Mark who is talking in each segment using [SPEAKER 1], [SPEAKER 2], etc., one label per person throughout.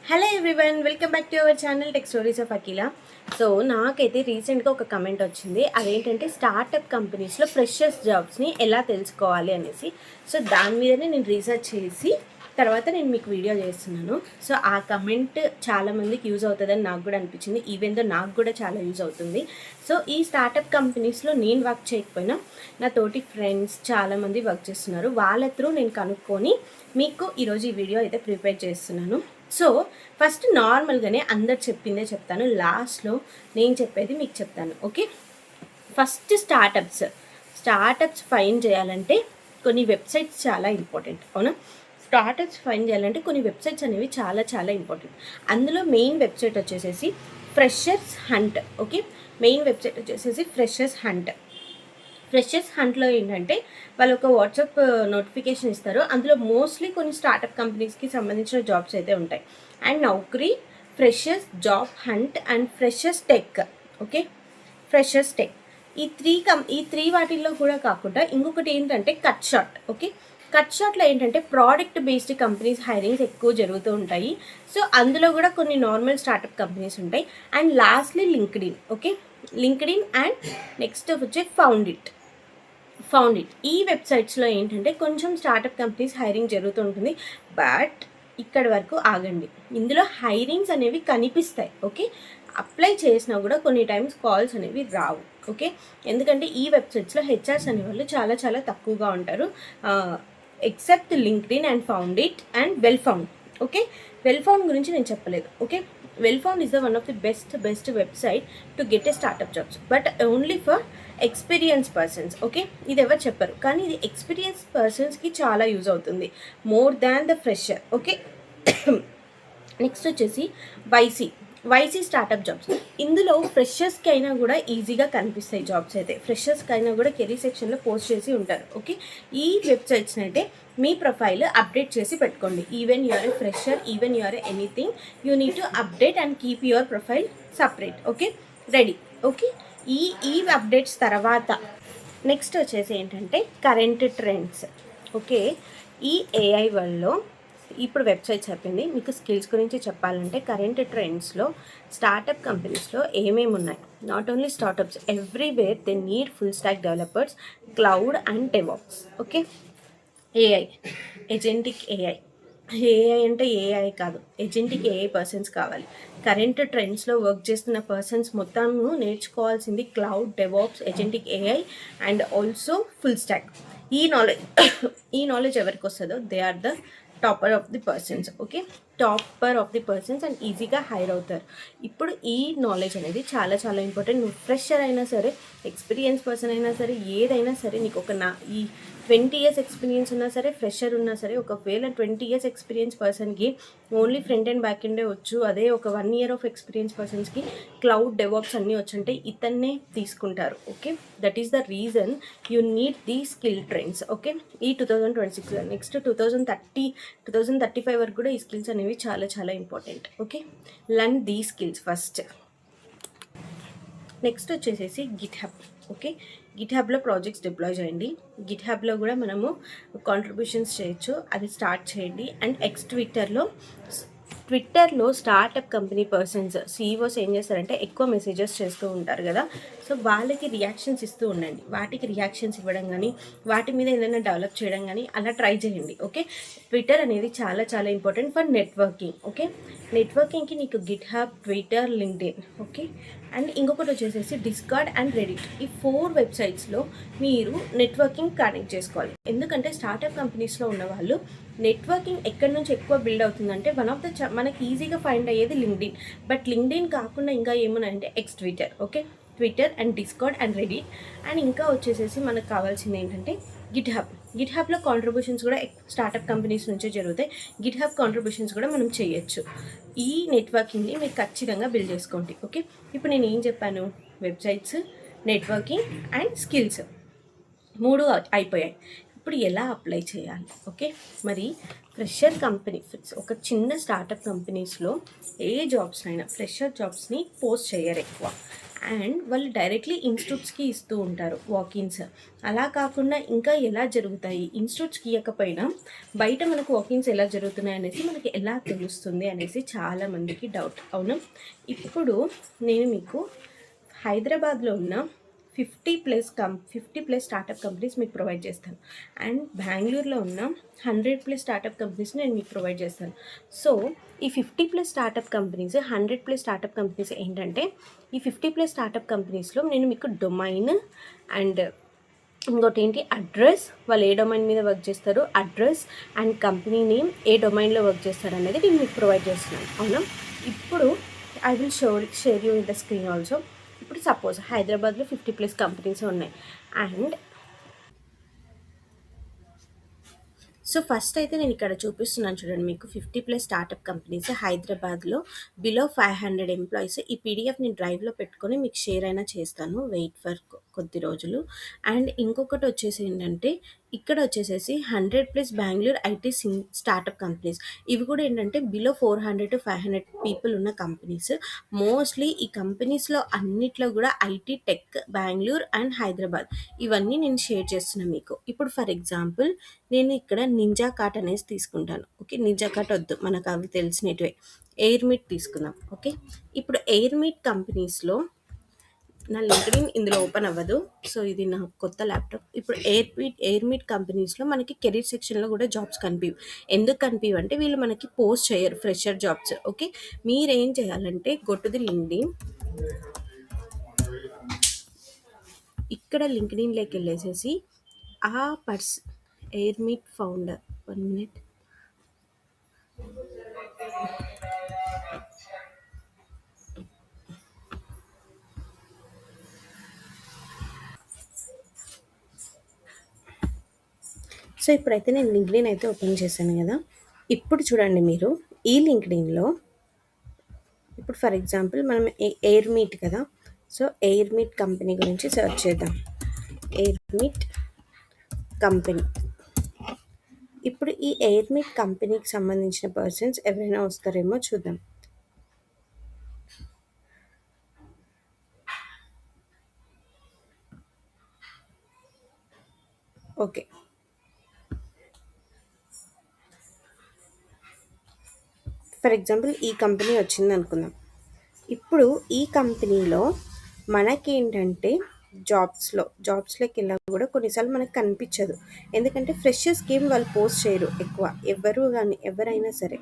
[SPEAKER 1] Hello everyone, welcome back to our channel tech stories of Akhila. So నాకైతే రీసెంట్గా ఒక comment వచ్చింది. అదేంటంటే స్టార్టప్ కంపెనీస్లో ఫ్రెషర్స్ జాబ్స్ని ఎలా తెలుసుకోవాలి అనేసి. సో దాని మీదనే నేను రీసెర్చ్ చేసి తర్వాత నేను మీకు వీడియో చేస్తున్నాను. సో ఆ కమెంట్ చాలామందికి యూజ్ అవుతుందని నాకు కూడా అనిపించింది. ఈవెన్ దో నాకు కూడా చాలా యూజ్ అవుతుంది. సో ఈ స్టార్టప్ కంపెనీస్లో నేను వర్క్ చేయకపోయినా నా తోటి ఫ్రెండ్స్ చాలామంది వర్క్ చేస్తున్నారు. వాళ్ళ త్రూ నేను కనుక్కొని మీకు ఈరోజు ఈ వీడియో అయితే ప్రిపేర్ చేస్తున్నాను. సో ఫస్ట్ నార్మల్గానే అందరు చెప్పిందే చెప్తాను, లాస్ట్లో నేను చెప్పేది మీకు చెప్తాను. ఓకే, ఫస్ట్ స్టార్టప్స్ ఫైండ్ చేయాలంటే కొన్ని వెబ్సైట్స్ చాలా ఇంపార్టెంట్. అవునా, స్టార్టప్స్ ఫైండ్ చేయాలంటే కొన్ని వెబ్సైట్స్ అనేవి చాలా చాలా ఇంపార్టెంట్. అందులో మెయిన్ వెబ్సైట్ వచ్చేసేసి freshers hunt. Okay, main website వచ్చేసేసి ఫ్రెషర్స్ హంట్లో ఏంటంటే వాళ్ళు ఒక వాట్సాప్ నోటిఫికేషన్ ఇస్తారు. అందులో మోస్ట్లీ కొన్ని స్టార్టప్ కంపెనీస్కి సంబంధించిన జాబ్స్ అయితే ఉంటాయి. And Naukri, freshers job hunt and freshers tech. Okay, freshers tech ఈ త్రీ వాటిల్లో కూడా కాకుండా ఇంకొకటి ఏంటంటే కట్ షాట్. ఓకే, కట్ షాట్లో ఏంటంటే ప్రోడక్ట్ బేస్డ్ కంపెనీస్ హైరింగ్స్ ఎక్కువ జరుగుతూ ఉంటాయి. సో అందులో కూడా కొన్ని నార్మల్ స్టార్టప్ కంపెనీస్ ఉంటాయి. And lastly LinkedIn. Okay, LinkedIn and next వచ్చే ఫౌండ్ ఇట్. ఈ వెబ్సైట్స్లో ఏంటంటే కొంచెం స్టార్టప్ కంపెనీస్ హైరింగ్ జరుగుతుంటుంది. బట్ ఇక్కడ వరకు ఆగండి, ఇందులో హైరింగ్స్ అనేవి కనిపిస్తాయి. ఓకే, అప్లై చేసినా కూడా కొన్ని టైమ్స్ కాల్స్ అనేవి రావు. ఓకే, ఎందుకంటే ఈ వెబ్సైట్స్లో హెచ్ఆర్స్ అనేవాళ్ళు చాలా చాలా తక్కువగా ఉంటారు. Except LinkedIn and found it and well found. Okay, well found గురించి నేను చెప్పలేదు. Okay, well found is the one of the best website to get a startup jobs, but only for experience persons. Okay, ఇది ఎవరు చెప్పరు, కానీ ఇది experience పర్సన్స్కి చాలా యూజ్ అవుతుంది, more than the fresher. Okay, next వచ్చేసి వైసీ స్టార్టప్ జాబ్స్. ఇందులో ఫ్రెషర్స్కి అయినా కూడా ఈజీగా కనిపిస్తాయి జాబ్స్ అయితే. ఫ్రెషర్స్కి అయినా కూడా కెరీర్ సెక్షన్లో పోస్ట్ చేసి ఉంటారు. ఓకే, ఈ వెబ్సైట్స్ని అయితే మీ ప్రొఫైల్ అప్డేట్ చేసి పెట్టుకోండి. Even you're a fresher, even you're anything, you need to update and keep your profile separate. Okay, ready. Okay, ఈ అప్డేట్స్ తర్వాత నెక్స్ట్ వచ్చేసి ఏంటంటే కరెంట్ ట్రెండ్స్. ఓకే, ఈ ఏఐ వరల్డ్లో ఇప్పుడు వెబ్సైట్స్ చెప్పింది, మీకు స్కిల్స్ గురించి చెప్పాలంటే కరెంట్ ట్రెండ్స్లో స్టార్టప్ కంపెనీస్లో ఏమేమి ఉన్నాయి. Not only startups, everywhere they need full stack developers, cloud and DevOps. Okay, AI, agentic AI అంటే ఏఐ కాదు, ఏజెంటిక్ ఏఐ పర్సన్స్ కావాలి. కరెంట్ ట్రెండ్స్లో వర్క్ చేస్తున్న పర్సన్స్ మొత్తము నేర్చుకోవాల్సింది cloud, DevOps, agentic AI and also full stack. ఈ knowledge ఎవరికి వస్తుందో they are the topper of the persons and ఈజీగా హైర్ అవుతారు. ఇప్పుడు ఈ నాలెడ్జ్ అనేది చాలా చాలా ఇంపార్టెంట్. నువ్వు ఫ్రెషర్ అయినా సరే, ఎక్స్పీరియన్స్ పర్సన్ అయినా సరే, ఏదైనా సరే, నీకు ఈ 20 years ఎక్స్పీరియన్స్ ఉన్నా సరే, ఫ్రెషర్ ఉన్నా సరే, ఒకవేళ 20 years ఎక్స్పీరియన్స్ పర్సన్కి ఓన్లీ ఫ్రంట్ అండ్ బ్యాక్ ఎండే వచ్చు, అదే ఒక 1 year ఆఫ్ ఎక్స్పీరియన్స్ పర్సన్స్కి క్లౌడ్, డెవాప్స్ అన్నీ వచ్చుంటే ఇతన్నే తీసుకుంటారు. Okay, that is the reason you need the skill trends. Okay, ఈ 2026 నెక్స్ట్ 2035 వరకు కూడా ఈ స్కిల్స్ అనేవి చాలా చాలా ఇంపార్టెంట్. ఓకే, లర్న్ దీ స్కిల్స్ ఫస్ట్. నెక్స్ట్ వచ్చేసేసి గిట్హబ్. ఓకే, గిట్హబ్లో ప్రాజెక్ట్స్ డిప్లాయ్ చేయండి. గిట్హబ్లో కూడా మనము కాంట్రిబ్యూషన్స్ చేయొచ్చు, అది స్టార్ట్ చేయండి. అండ్ ట్విట్టర్లో స్టార్టప్ కంపెనీ పర్సన్స్, సీఈఓస్ ఏం చేస్తారంటే ఎక్కువ మెసేజెస్ చేస్తూ ఉంటారు కదా. సో వాళ్ళకి రియాక్షన్స్ ఇస్తూ ఉండండి. వాటికి రియాక్షన్స్ ఇవ్వడం కానీ, వాటి మీద ఏదైనా డెవలప్ చేయడం కానీ అలా ట్రై చేయండి. ఓకే, ట్విట్టర్ అనేది చాలా చాలా ఇంపార్టెంట్ ఫర్ నెట్వర్కింగ్. ఓకే, నెట్వర్కింగ్కి నీకు GitHub, Twitter, LinkedIn. Okay, and ఇంకొకటి వచ్చేసేసి డిస్కార్డ్ అండ్ రెడిట్. ఈ 4 వెబ్సైట్స్లో మీరు నెట్వర్కింగ్ కనెక్ట్ చేసుకోవాలి. ఎందుకంటే స్టార్టప్ కంపెనీస్లో ఉన్న వాళ్ళు నెట్వర్కింగ్ ఎక్కడి నుంచి ఎక్కువ బిల్డ్ అవుతుందంటే వన్ ఆఫ్ ద మనకి ఈజీగా ఫైండ్ అయ్యేది లింక్డ్ఇన్. బట్ లింక్డ్ఇన్ కాకుండా ఇంకా ఏమున్నాయంటే Twitter. Okay, Twitter and Discord and Reddit. And ఇంకా వచ్చేసేసి మనకు కావాల్సింది ఏంటంటే గిట్హబ్లో కాంట్రిబ్యూషన్స్ కూడా స్టార్టప్ కంపెనీస్ నుంచే జరుగుతాయి. గిట్హబ్ కాంట్రిబ్యూషన్స్ కూడా మనం చేయొచ్చు. ఈ నెట్వర్కింగ్ని మీరు ఖచ్చితంగా బిల్డ్ చేసుకోండి. ఓకే, ఇప్పుడు నేను ఏం చెప్పాను, వెబ్సైట్స్, నెట్వర్కింగ్ అండ్ స్కిల్స్ 3 అయిపోయాయి. ఇప్పుడు ఎలా అప్లై చేయాలి? ఓకే, మరి ఫ్రెషర్ కంపెనీ, ఒక చిన్న స్టార్టప్ కంపెనీస్లో ఏ జాబ్స్ అయినా ఫ్రెషర్ జాబ్స్ని పోస్ట్ చేయరు ఎక్కువ. అండ్ వాళ్ళు డైరెక్ట్లీ ఇన్స్టిట్యూట్స్కి ఇస్తూ ఉంటారు వాకిన్స్. అలా కాకుండా ఇంకా ఎలా జరుగుతాయి ఇన్స్టిట్యూట్స్కి ఇవ్వకపోయినా బయట మనకు వాకిన్స్ ఎలా జరుగుతున్నాయి అనేసి మనకి ఎలా తెలుస్తుంది అనేసి చాలామందికి డౌట్. అవునా? ఇప్పుడు నేను మీకు హైదరాబాద్లో ఉన్న 50+ స్టార్టప్ కంపెనీస్ మీకు ప్రొవైడ్ చేస్తాను. అండ్ బెంగళూరులో ఉన్న 100+ స్టార్టప్ కంపెనీస్ని నేను మీకు ప్రొవైడ్ చేస్తాను. సో ఈ 50+ స్టార్టప్ కంపెనీస్, 100+ స్టార్టప్ కంపెనీస్ ఏంటంటే, ఈ 50+ స్టార్టప్ కంపెనీస్లో నేను మీకు డొమైన్ అండ్ ఇంకోటి ఏంటి అడ్రస్, వాళ్ళు ఏ డొమైన్ మీద వర్క్ చేస్తారు, అడ్రస్ అండ్ కంపెనీ నేమ్, ఏ డొమైన్లో వర్క్ చేస్తారు అనేది నేను మీకు ప్రొవైడ్ చేస్తున్నాను. అవునా? ఇప్పుడు I will share you in the screen also. ఇప్పుడు సపోజ్ హైదరాబాద్లో 50+ కంపెనీస్ ఉన్నాయి. అండ్ సో ఫస్ట్ అయితే నేను ఇక్కడ చూపిస్తున్నాను చూడండి మీకు 50+ స్టార్టప్ కంపెనీస్ హైదరాబాద్లో బిలో 500 ఎంప్లాయీస్. ఈ పీడిఎఫ్ నేను డ్రైవ్లో పెట్టుకొని మీకు షేర్ అయినా చేస్తాను, వెయిట్ ఫర్ కొద్ది రోజులు. అండ్ ఇంకొకటి వచ్చేసి ఏంటంటే, ఇక్కడ వచ్చేసేసి 100+ బెంగళూరు ఐటీ స్టార్టప్ కంపెనీస్. ఇవి కూడా ఏంటంటే బిలో 400 to 500 పీపుల్ ఉన్న కంపెనీస్. మోస్ట్లీ ఈ కంపెనీస్లో అన్నిట్లో కూడా IT, tech, Bengaluru and Hyderabad ఇవన్నీ నేను షేర్ చేస్తున్నాను మీకు. ఇప్పుడు ఫర్ ఎగ్జాంపుల్ నేను ఇక్కడ నింజా కార్ట్ అనేసి తీసుకుంటాను. ఓకే, నింజా కార్ట్ వద్దు, మనకు అవి తెలిసినటివే. ఎయిర్ మీట్ తీసుకుందాం. ఓకే, ఇప్పుడు ఎయిర్ మీట్ కంపెనీస్లో నా లింక్డ్ఇన్ ఇందులో ఓపెన్ అవ్వదు. సో ఇది నా కొత్త ల్యాప్టాప్. ఇప్పుడు ఎయిర్ మీట్ కంపెనీస్లో మనకి కెరీర్ సెక్షన్లో కూడా జాబ్స్ కనిపివు. ఎందుకు కనిపివు అంటే వీళ్ళు మనకి పోస్ట్ చేయరు ఫ్రెషర్ జాబ్స్. ఓకే, మీరేం చేయాలంటే గో టు ది లింక్డ్ఇన్. ఇక్కడ లింక్డ్ఇన్లోకి వెళ్ళేసేసి ఆ air meet founder, 1 minute. So ఇప్పుడైతే నేను లింక్డ్ఇన్ అయితే ఓపెన్ చేశాను కదా. ఇప్పుడు చూడండి మీరు ఈ లింక్డ్ఇన్లో ఇప్పుడు ఫర్ ఎగ్జాంపుల్ మనం ఎయిర్ మీట్ కదా. సో ఎయిర్ మీట్ కంపెనీ గురించి సెర్చ్ చేద్దాం. Air meet company. ఇప్పుడు ఈ ఎయిర్ మీట్ కంపెనీకి సంబంధించిన పర్సన్స్ ఎవరైనా వస్తారేమో చూద్దాం. ఓకే, ఫర్ ఎగ్జాంపుల్ ఈ కంపెనీ వచ్చింది అనుకుందాం. ఇప్పుడు ఈ కంపెనీలో మనకేంటంటే జాబ్స్లోకి వెళ్ళా కూడా కొన్నిసార్లు మనకు కనిపించదు. ఎందుకంటే ఫ్రెషర్స్ గేమ్ వాళ్ళు పోస్ట్ చేయరు ఎక్కువ, ఎవరైనా సరే.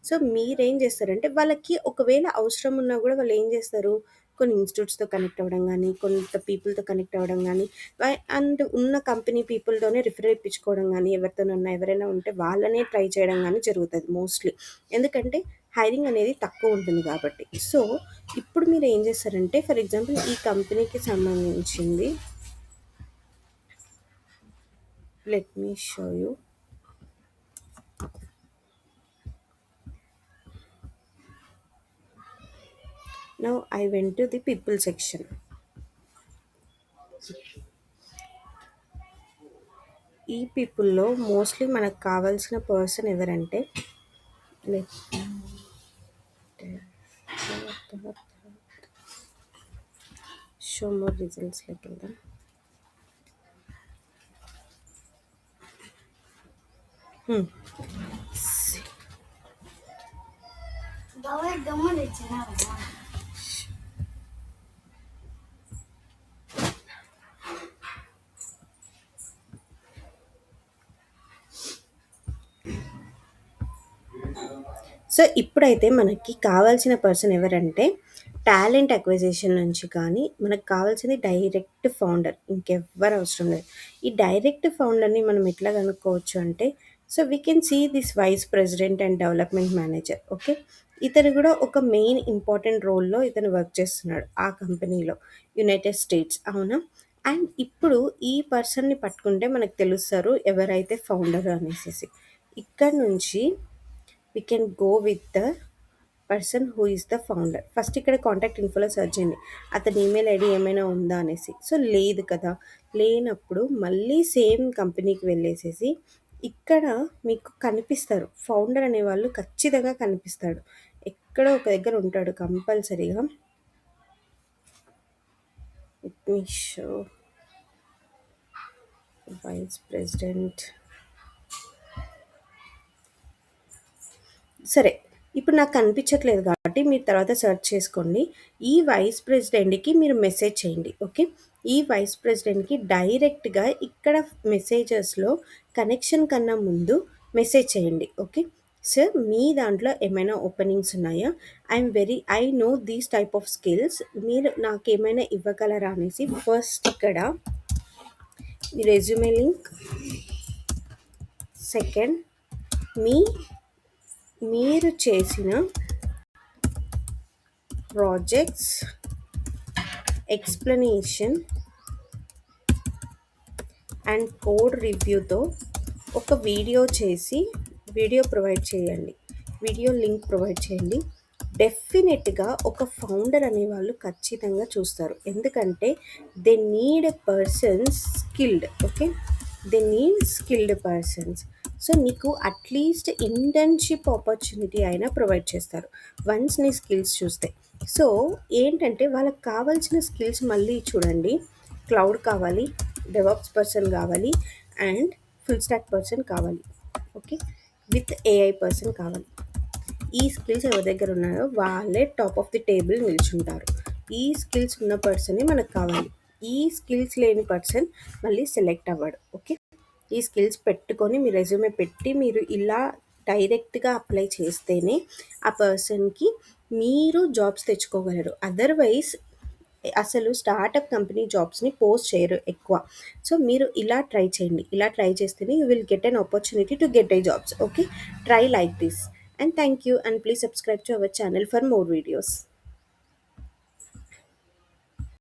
[SPEAKER 1] సో మీరేం చేస్తారంటే వాళ్ళకి ఒకవేళ అవసరం ఉన్నా కూడా వాళ్ళు ఏం చేస్తారు, కొన్ని ఇన్స్టిట్యూట్స్తో కనెక్ట్ అవ్వడం కానీ, కొంత పీపుల్తో కనెక్ట్ అవ్వడం కానీ, అండ్ ఉన్న కంపెనీ పీపుల్తోనే రిఫర్ ఇప్పించుకోవడం కానీ, ఎవరైనా ఉంటే వాళ్ళనే ట్రై చేయడం కానీ జరుగుతుంది మోస్ట్లీ. ఎందుకంటే హైరింగ్ అనేది తక్కువ ఉంటుంది కాబట్టి. సో ఇప్పుడు మీరు ఏం చేస్తారంటే ఫర్ ఎగ్జాంపుల్ ఈ కంపెనీకి సంబంధించింది, let me show you. Now I went to the people section. ఈ పీపుల్లో మోస్ట్లీ మనకు కావాల్సిన పర్సన్ ఎవరంటే, లెట్ షో మోర్ రిజల్ట్స్లోకి వెళ్దాం. సో ఇప్పుడైతే మనకి కావాల్సిన పర్సన్ ఎవరంటే, టాలెంట్ అక్విజిషన్ నుంచి కానీ మనకు కావాల్సింది డైరెక్ట్ ఫౌండర్, ఇంకెవ్వరు అవసరం లేదు. ఈ డైరెక్ట్ ఫౌండర్ని మనం ఎట్లా కనుక్కోవచ్చు అంటే, so we can see this vice president and development manager. Okay, ఇతను కూడా ఒక మెయిన్ ఇంపార్టెంట్ రోల్లో ఇతను వర్క్ చేస్తున్నాడు ఆ కంపెనీలో, యునైటెడ్ స్టేట్స్. అవునా? అండ్ ఇప్పుడు ఈ పర్సన్ని పట్టుకుంటే మనకు తెలుస్తారు ఎవరైతే ఫౌండర్ అనేసి. ఇక్కడ నుంచి we can go with the person who is the founder. First ఇక్కడ కాంటాక్ట్ ఇన్ఫోలో సెర్చ్ చేయండి, అతని ఈమెయిల్ ఐడి ఏమైనా ఉందా అనేసి. సో లేదు కదా, లేనప్పుడు మళ్ళీ సేమ్ కంపెనీకి వెళ్ళేసేసి ఇక్కడ మీకు కనిపిస్తారు ఫౌండర్ అనేవాళ్ళు, ఖచ్చితంగా కనిపిస్తాడు. ఎక్కడో ఒక దగ్గర ఉంటాడు కంపల్సరీగా. Let me show vice president. సరే. ఇప్పుడు నాకు కనిపించట్లేదు కాబట్టి మీరు తర్వాత సెర్చ్ చేసుకోండి. ఈ వైస్ ప్రెసిడెంట్‌కి మీరు మెసేజ్ చేయండి. ఓకే. ఈ వైస్ ప్రెసిడెంట్‌కి డైరెక్ట్‌గా ఇక్కడ మెసేజెస్‌లో కనెక్షన్ కన్నా ముందు మెసేజ్ చేయండి. ఓకే. సార్ మీ దాంట్లో ఏమైనా ఓపెనింగ్స్ ఉన్నాయా? I know these type of skills. మీరు నాకేమైనా ఇవ్వగలరా అనేసి ఫస్ట్ ఇక్కడ మీ రెజ్యూమే లింక్, సెకండ్ మీ మీరు చేసిన ప్రాజెక్ట్స్ ఎక్స్‌ప్లనేషన్ అండ్ కోడ్ రివ్యూతో ఒక వీడియో ప్రొవైడ్ చేయండి. వీడియో లింక్ ప్రొవైడ్ చేయండి. డెఫినెట్‌గా ఒక ఫౌండర్ అనేవాళ్ళు ఖచ్చితంగా చూస్తారు. ఎందుకంటే they need a persons skilled. Okay. They need skilled persons. So నీకు అట్లీస్ట్ ఇంటర్న్‌షిప్ ఆపర్చునిటీ అయినా ప్రొవైడ్ చేస్తారు. వన్స్ నీ స్కిల్స్ చూస్తే. సో ఏంటంటే వాళ్ళకి కావాల్సిన స్కిల్స్ మళ్ళీ చూడండి. క్లౌడ్ కావాలి, డెవాప్స్ పర్సన్ కావాలి అండ్ ఫుల్ స్టాక్ పర్సన్ కావాలి. ఓకే. విత్ ఏఐ పర్సన్ కావాలి. ఈ స్కిల్స్ ఎవరి దగ్గర ఉన్నాయో వాళ్ళే టాప్ ఆఫ్ ది టేబుల్ నిల్చుంటారు. ఈ స్కిల్స్ ఉన్న పర్సనే మనకు కావాలి. ఈ స్కిల్స్ లేని పర్సన్ మళ్ళీ సెలెక్ట్ అవ్వడు. ఓకే. ఈ స్కిల్స్ పెట్టుకొని మీ రెజ్యూమే పెట్టి మీరు ఇలా డైరెక్ట్‌గా అప్లై చేస్తేనే ఆ పర్సన్‌కి మీరు జాబ్స్ తెచ్చుకోగలరు. అదర్‌వైజ్ అసలు స్టార్టప్ కంపెనీ జాబ్స్‌ని పోస్ట్ చేయరు ఎక్కువ. సో మీరు ఇలా ట్రై చేయండి. ఇలా ట్రై చేస్తేనే you will get an opportunity to get a jobs. Okay. Try like this. And thank you, and please subscribe to our channel for more videos.